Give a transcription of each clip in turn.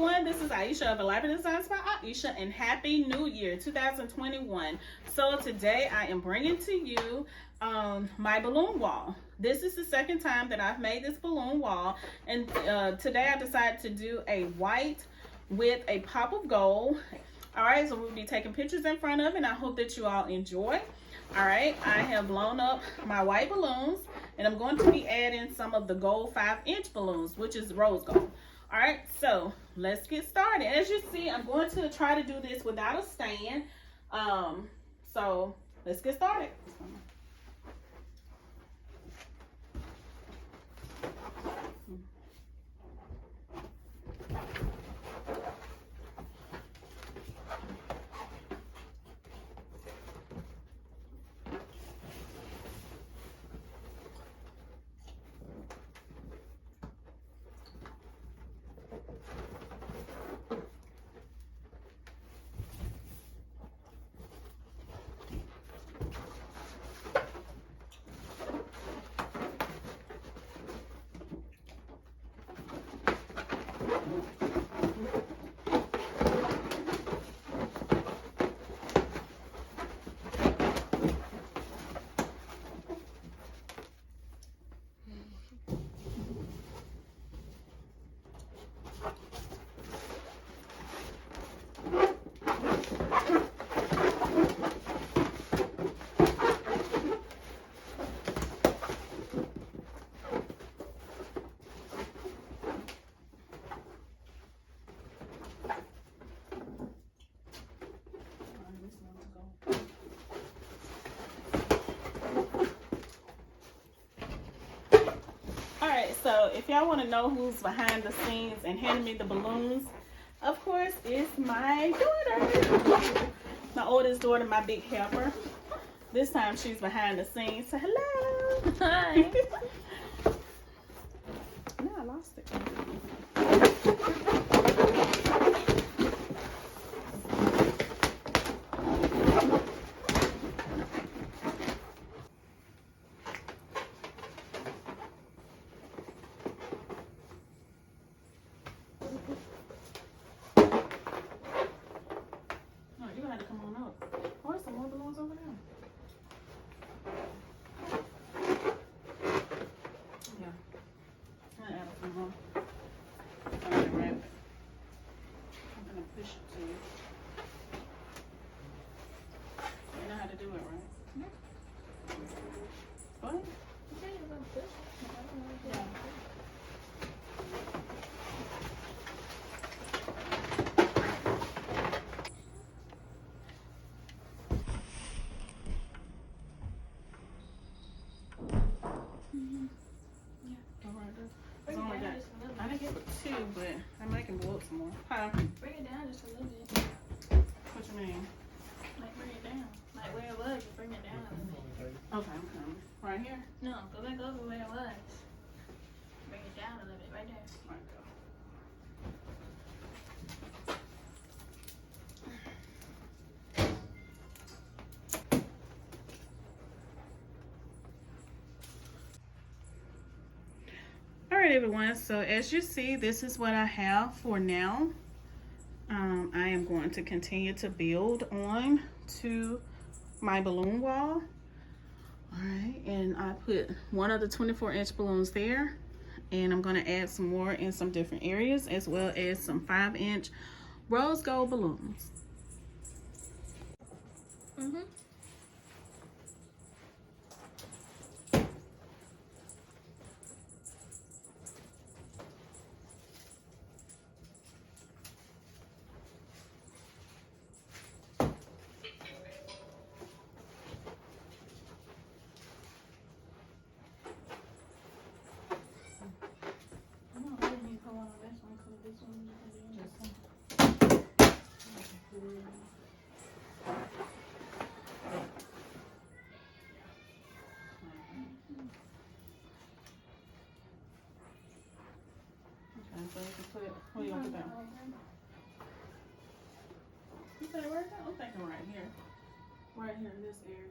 everyone, this is Aisha of Elaborate Designs by Aisha, and Happy New Year 2021. So today I am bringing to you my balloon wall. This is the second time that I've made this balloon wall, and today I decided to do a white with a pop of gold. Alright, so we'll be taking pictures in front of it, and I hope that you all enjoy. Alright, I have blown up my white balloons, and I'm going to be adding some of the gold 5-inch balloons, which is rose gold. Alright, so let's get started. As you see, I'm going to try to do this without a stand. So let's get started. Alright, so if y'all want to know who's behind the scenes and handing me the balloons, of course, it's my daughter. My oldest daughter, my big helper. This time she's behind the scenes. So hello. Hi. No, I lost it. No, you had to come on up. Oh, there's some more balloons over there. Yeah. I'm gonna add some more. I'm gonna wrap it. I'm gonna push it to you. You know how to do it, right? Go ahead. Yeah. Go right there. It's only got, I didn't get but 2, but I might can blow up some more. Huh? Bring it down just a little bit. What you mean? Like bring it down. Like where it was, just bring it down a little bit. Okay, I'm coming. Right here? No, go back over where it was. Bring it down a little bit, right there. Right there. Alright everyone, so as you see, this is what I have for now. I am going to continue to build on to my balloon wall. Alright, and I put one of the 24-inch balloons there, and I'm going to add some more in some different areas, as well as some 5-inch rose gold balloons. Mm-hmm. Okay, so you can put it, where you want to put that? You said right there? I'm thinking right here. Right here in this area.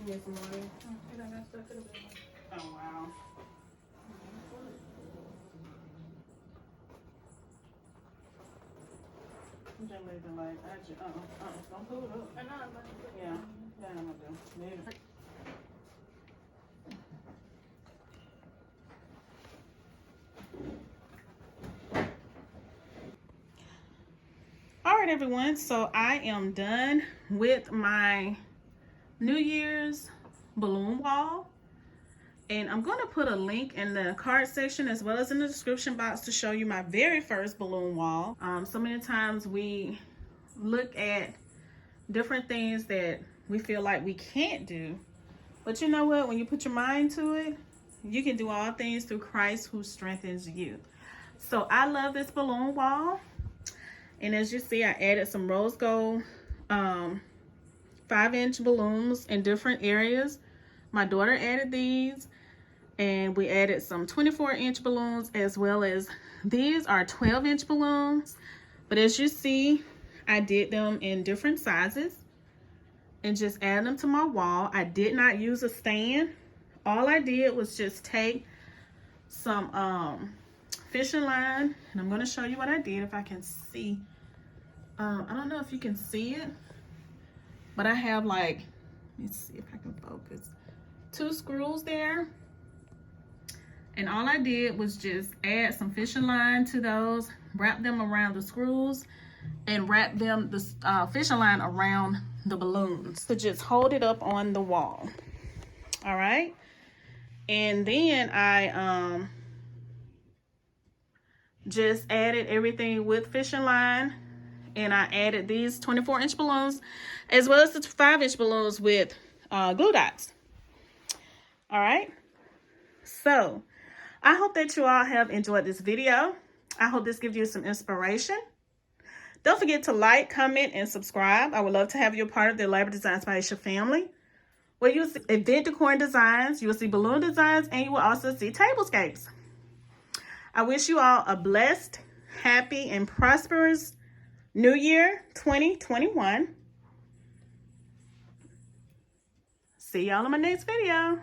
You need some more? It done got stuck to the bed. Oh, wow. I'm just leaving like, don't pull it up. I know I'm about to put it Yeah, on. yeah, I'm gonna do. Leave it. All right, everyone. So I am done with my New Year's balloon wall. And I'm going to put a link in the card section as well as in the description box to show you my very first balloon wall. So many times we look at different things that we feel like we can't do. But you know what? When you put your mind to it, you can do all things through Christ who strengthens you. So I love this balloon wall. And as you see, I added some rose gold 5-inch balloons in different areas. My daughter added these. And we added some 24-inch balloons, as well as these are 12-inch balloons. But as you see, I did them in different sizes and just add them to my wall. I did not use a stand. All I did was just take some fishing line, and I'm going to show you what I did if I can see. I don't know if you can see it, but I have like, let me see if I can focus, 2 screws there. And all I did was just add some fishing line to those, wrap them around the screws, and wrap them, the fishing line around the balloons to just hold it up on the wall. All right. And then I just added everything with fishing line, and I added these 24-inch balloons as well as the 5-inch balloons with glue dots. All right. So I hope that you all have enjoyed this video. I hope this gives you some inspiration. Don't forget to like, comment, and subscribe. I would love to have you a part of the Elaborate Designs by Aisha family, where you'll see event decor designs, you will see balloon designs, and you will also see tablescapes. I wish you all a blessed, happy, and prosperous New Year 2021. See y'all in my next video.